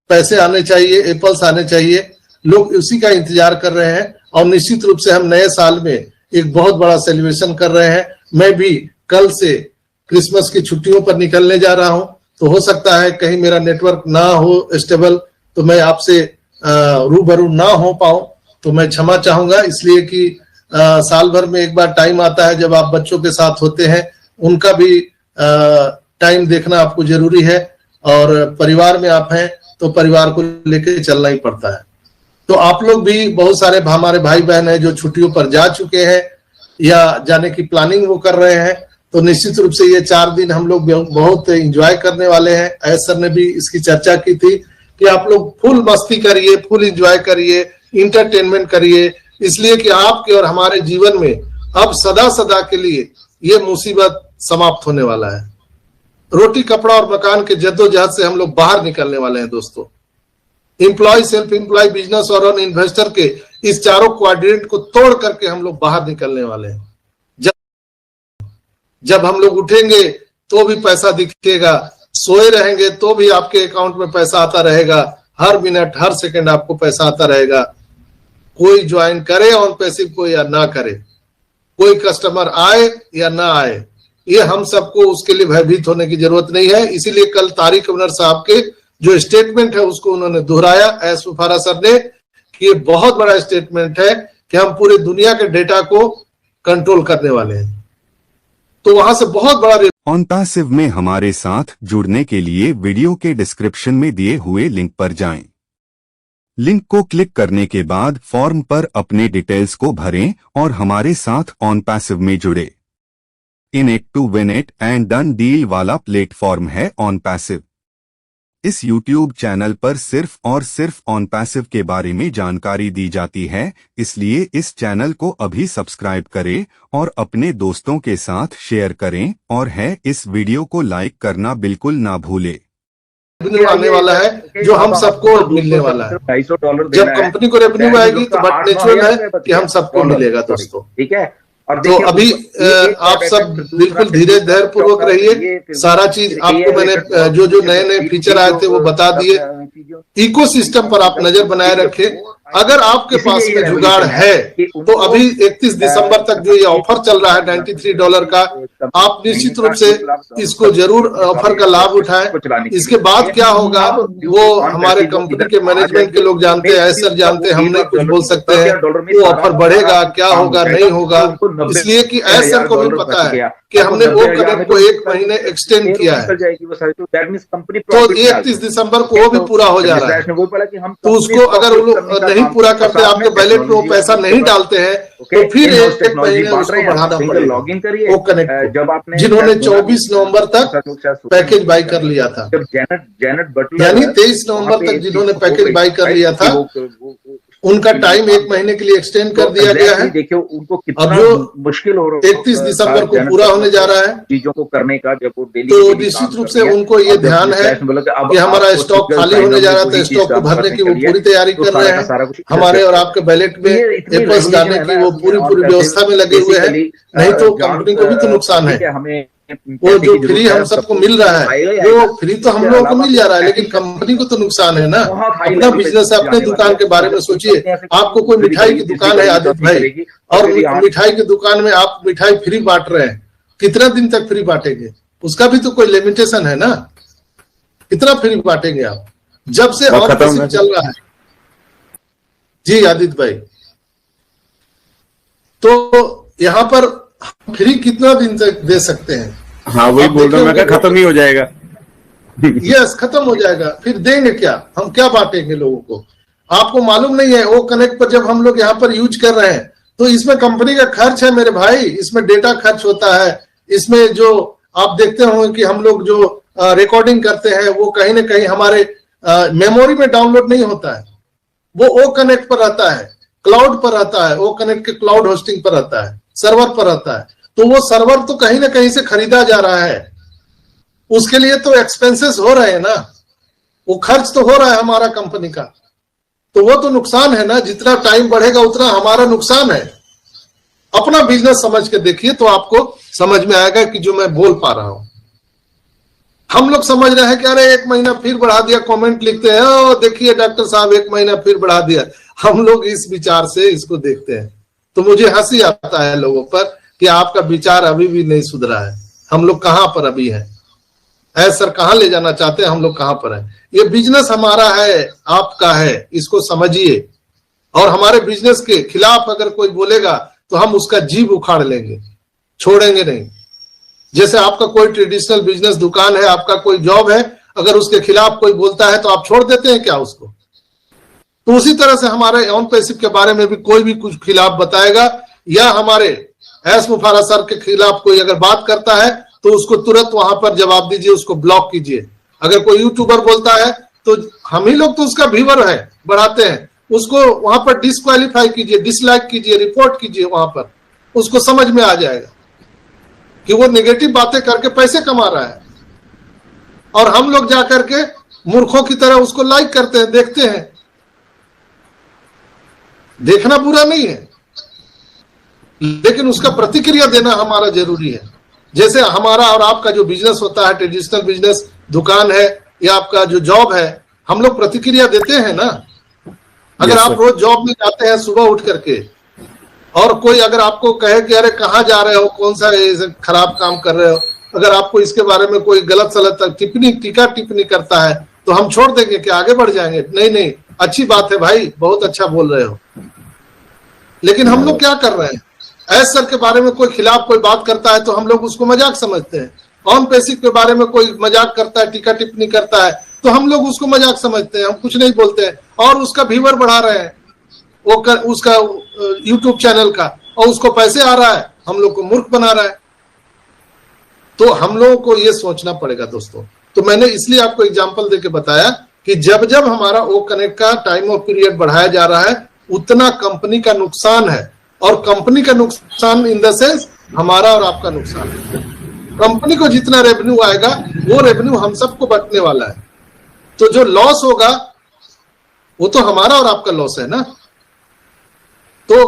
पैसे आने चाहिए, एप्पल्स आने चाहिए, लोग उसी का इंतजार कर रहे हैं। और निश्चित रूप से हम नए साल में एक बहुत बड़ा सेलिब्रेशन कर रहे हैं। मैं भी कल से क्रिसमस की छुट्टियों पर निकलने जा रहा हूं, तो हो सकता है कहीं मेरा नेटवर्क ना हो स्टेबल, तो मैं आपसे रूबरू ना हो पाऊं, तो मैं क्षमा चाहूंगा। इसलिए कि साल भर में एक बार टाइम आता है जब आप बच्चों के साथ होते हैं, उनका भी टाइम देखना आपको जरूरी है। और परिवार में आप हैं तो परिवार को लेकर चलना ही पड़ता है। तो आप लोग भी, बहुत सारे हमारे भाई बहन हैं जो छुट्टियों पर जा चुके हैं या जाने की प्लानिंग वो कर रहे हैं, तो निश्चित रूप से ये 4 दिन हम लोग बहुत एंजॉय करने वाले हैं। अय्यर सर ने भी इसकी चर्चा की थी कि आप लोग फुल मस्ती करिए, फुल एंजॉय करिए, इंटरटेनमेंट करिए, इसलिए कि आपके और हमारे जीवन में अब सदा सदा के लिए ये मुसीबत समाप्त होने वाला है। रोटी कपड़ा और मकान के जद्दोजहद से हम लोग बाहर निकलने वाले हैं दोस्तों। एम्प्लॉय, सेल्फ एम्प्लॉय, बिजनेस और इन्वेस्टर के इस चारों क्वाड्रेंट को तोड़ करके हम लोग बाहर निकलने वाले हैं। जब हम लोग उठेंगे तो भी पैसा दिखेगा, सोए रहेंगे तो भी आपके अकाउंट में पैसा आता रहेगा, हर मिनट हर सेकंड आपको पैसा आता रहेगा। कोई ज्वाइन करे ऑन पैसिव को या ना करे, कोई कस्टमर आए या ना आए, ये हम सबको उसके लिए भयभीत होने की जरूरत नहीं है। इसीलिए कल तारिक अनवर साहब के जो स्टेटमेंट है उसको उन्होंने दोहराया एस फुफारा सर ने, कि ये बहुत बड़ा स्टेटमेंट है कि हम पूरे दुनिया के डेटा को कंट्रोल करने वाले हैं। तो वहां से बहुत बड़ा ऑन पैसिव में हमारे साथ जुड़ने के लिए वीडियो के डिस्क्रिप्शन में दिए हुए लिंक पर जाएं। लिंक को क्लिक करने के बाद फॉर्म पर अपने डिटेल्स को भरें और हमारे साथ ऑन पैसिव में जुड़े। In it to win it and done deal वाला प्लेटफॉर्म है ऑन पैसिव। इस YouTube चैनल पर सिर्फ और सिर्फ ऑन पैसिव के बारे में जानकारी दी जाती है, इसलिए इस चैनल को अभी सब्सक्राइब करें और अपने दोस्तों के साथ शेयर करें, और इस वीडियो को लाइक करना बिल्कुल ना भूले। रेवेन्यू आने वाला है जो हम सबको मिलने वाला है। जब कंपनी को रेवेन्यू आएगी तो बट नेचुरल है कि हम सबको मिलेगा दोस्तों, ठीक है। तो अभी आप सब बिल्कुल धीरे धैर्य पूर्वक रहिए। सारा चीज आपको मैंने जो नए नए फीचर आए थे वो बता दिए। इकोसिस्टम पर आप नजर बनाए रखें। अगर आपके पास में जुगाड़ है तो अभी 31 दिसंबर तक जो ये ऑफर चल रहा है $93 का, आप निश्चित रूप से इसको जरूर ऑफर का लाभ उठाएं। इसके बाद क्या होगा वो हमारे कंपनी के मैनेजमेंट के लोग जानते हैं, सर जानते हैं, हम नहीं कुछ बोल सकते हैं। वो ऑफर बढ़ेगा, क्या होगा, नहीं होगा, इसलिए कि सर को भी पता है कि हमने वो कदम को 1 महीने एक्सटेंड किया है। तो 31 दिसंबर को वो भी पूरा हो जा रहा है। तो उसको अगर नहीं पूरा करते, आपके बैलेट में वो पैसा नहीं डालते हैं, तो फिर 1 महीने उसको बढ़ाना पड़ेगा। वो कनेक्ट जिन्होंने 24 नवंबर तक पैकेज बाई कर लिया था, यानी 23 नवंबर तक जिन्होंने पैकेज बाई कर लिया था, उनका टाइम 1 महीने के लिए एक्सटेंड कर दिया गया है। देखिए उनको कितना अब जो मुश्किल हो रहा है 31 दिसंबर को पूरा होने जा रहा है चीजों को करने का, जब वो डेली तो निश्चित रूप से उनको ये ध्यान है कि हमारा स्टॉक खाली होने जा रहा था, स्टॉक को भरने की वो पूरी तैयारी कर रहे हैं। हमारे और आपके बैलेट में एप्पल्स डालने की वो पूरी व्यवस्था में लगे हुए हैं, नहीं तो कंपनी को भी तो नुकसान है। हमें वो जो फ्री हम सबको मिल रहा है वो फ्री तो हम लोगों को मिल जा रहा है, लेकिन कंपनी को तो नुकसान है ना। अपना बिजनेस है, अपने दुकान के बारे में सोचिए। आपको कोई मिठाई की दुकान है आदित्य भाई, और मिठाई की दुकान में आप मिठाई फ्री बांट रहे हैं, कितना दिन तक फ्री बांटेंगे? उसका भी तो कोई लिमिटेशन है ना, कितना फ्री बांटेंगे आप? जब से और चल रहा है जी आदित्य भाई, तो यहाँ पर फ्री कितना दिन तक दे सकते हैं? हाँ वही बोल रहा हूँ मैं, खत्म ही हो जाएगा। यस, खत्म हो जाएगा। फिर देंगे क्या? हम क्या बांटेंगे लोगों को? आपको मालूम नहीं है वो कनेक्ट पर जब हम लोग यहाँ पर यूज कर रहे हैं तो इसमें कंपनी का खर्च है मेरे भाई, इसमें डेटा खर्च होता है, इसमें जो आप देखते होंगे कि हम लोग जो रिकॉर्डिंग करते हैं वो कहीं ना कहीं हमारे मेमोरी में डाउनलोड नहीं होता है, वो ओ कनेक्ट पर रहता है, क्लाउड पर रहता है, ओ कनेक्ट के क्लाउड होस्टिंग पर रहता है, सर्वर पर रहता है। तो वो सर्वर तो कहीं ना कहीं से खरीदा जा रहा है, उसके लिए तो एक्सपेंसेस हो रहे हैं ना, वो खर्च तो हो रहा है हमारा कंपनी का। तो वो तो नुकसान है ना, जितना टाइम बढ़ेगा उतना हमारा नुकसान है। अपना बिजनेस समझ के देखिए तो आपको समझ में आएगा कि जो मैं बोल पा रहा हूं। हम लोग समझ रहे हैं कि अरे 1 महीना फिर बढ़ा दिया, कमेंट लिखते हैं ओ देखिए डॉक्टर साहब 1 महीना फिर बढ़ा दिया। हम लोग इस विचार से इसको देखते हैं तो मुझे हंसी आता है लोगों पर कि आपका विचार अभी भी नहीं सुधरा है। हम लोग कहां पर अभी हैं? सर कहां ले जाना चाहते हैं? हम लोग कहां पर हैं? ये बिजनेस हमारा है, आपका है, इसको समझिए। और हमारे बिजनेस के खिलाफ अगर कोई बोलेगा तो हम उसका जीभ उखाड़ लेंगे, छोड़ेंगे नहीं। जैसे आपका कोई ट्रेडिशनल बिजनेस दुकान है, आपका कोई जॉब है, अगर उसके खिलाफ कोई बोलता है तो आप छोड़ देते हैं क्या उसको? तो उसी तरह से हमारे ऑन पैसिव के बारे में भी कोई भी कुछ खिलाफ बताएगा या हमारे एस मुफारा सर के खिलाफ कोई अगर बात करता है तो उसको तुरंत वहां पर जवाब दीजिए, उसको ब्लॉक कीजिए। अगर कोई यूट्यूबर बोलता है तो हम ही लोग तो उसका व्यूअर है, बढ़ाते हैं, उसको वहां पर डिस्क्वालीफाई कीजिए, डिसलाइक कीजिए, रिपोर्ट कीजिए। वहां पर उसको समझ में आ जाएगा कि वो नेगेटिव बातें करके पैसे कमा रहा है और हम लोग जाकर के मूर्खों की तरह उसको लाइक करते हैं, देखते हैं। देखना बुरा नहीं है, लेकिन उसका प्रतिक्रिया देना हमारा जरूरी है। जैसे हमारा और आपका जो बिजनेस होता है, ट्रेडिशनल बिजनेस दुकान है या आपका जो जॉब है, हम लोग प्रतिक्रिया देते हैं ना। अगर आप रोज जॉब में जाते हैं सुबह उठ करके और कोई अगर आपको कहे कि अरे कहाँ जा रहे हो, कौन सा खराब काम कर रहे हो, अगर आपको इसके बारे में कोई गलत सलत टीका टिप्पणी करता है तो हम छोड़ देंगे कि आगे बढ़ जाएंगे? नहीं नहीं, अच्छी बात है भाई, बहुत अच्छा बोल रहे हो। लेकिन हम लोग क्या कर रहे हैं? एस सर के बारे में कोई खिलाफ कोई बात करता है तो हम लोग उसको मजाक समझते हैं। ऑन पैसिव के बारे में कोई मजाक करता है, टीका टिप्पणी करता है तो हम लोग उसको मजाक समझते हैं, हम कुछ नहीं बोलते हैं और उसका व्यूअर बढ़ा रहे हैं उसका यूट्यूब चैनल का, और उसको पैसे आ रहा है, हम लोग को मूर्ख बना रहा है। तो हम लोगों को ये सोचना पड़ेगा दोस्तों। तो मैंने इसलिए आपको एग्जांपल देके बताया कि जब जब हमारा ओ कनेक्ट का टाइम ऑफ पीरियड बढ़ाया जा रहा है उतना कंपनी का नुकसान है। और कंपनी का नुकसान इन द सेंस हमारा और आपका नुकसान है। कंपनी को जितना रेवेन्यू आएगा वो रेवेन्यू हम सबको बंटने वाला है। तो जो लॉस होगा वो तो हमारा और आपका लॉस है ना। तो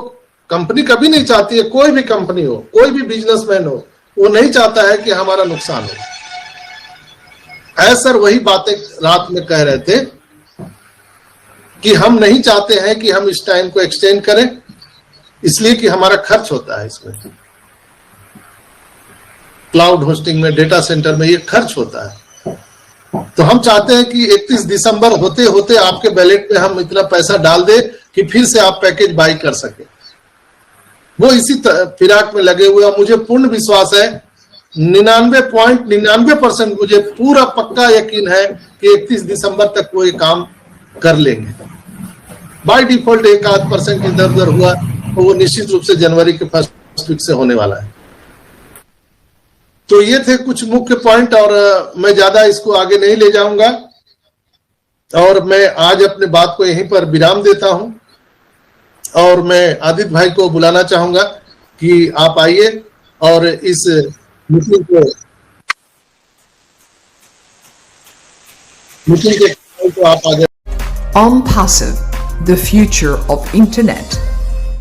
कंपनी कभी नहीं चाहती है, कोई भी कंपनी हो, कोई भी बिजनेसमैन हो, वो नहीं चाहता है कि हमारा नुकसान हो। सर वही बातें रात में कह रहे थे कि हम नहीं चाहते हैं कि हम इस टाइम को एक्सटेंड करें, इसलिए कि हमारा खर्च होता है इसमें, क्लाउड होस्टिंग में, डेटा सेंटर में ये खर्च होता है। तो हम चाहते हैं कि 31 दिसंबर होते होते आपके बैलेट में हम इतना पैसा डाल दे कि फिर से आप पैकेज बाई कर सके। वो इसी फिराक में लगे हुए हैं। मुझे पूर्ण विश्वास है, 99.99% मुझे पूरा पक्का यकीन है कि 31 दिसंबर तक वो ये काम कर लेंगे। बाय डिफॉल्ट 1-8% इधर उधर हुआ तो वो निश्चित रूप से जनवरी के फर्स्ट वीक से होने वाला है। तो ये थे कुछ मुख्य पॉइंट और मैं ज्यादा इसको आगे नहीं ले जाऊंगा और मैं आज अपने बात को यहीं पर विराम देता हूं। और मैं आदित्य भाई को बुलाना चाहूंगा कि आप आइए और इस मीटिंग के आप आगे। OnPassive, the future of internet.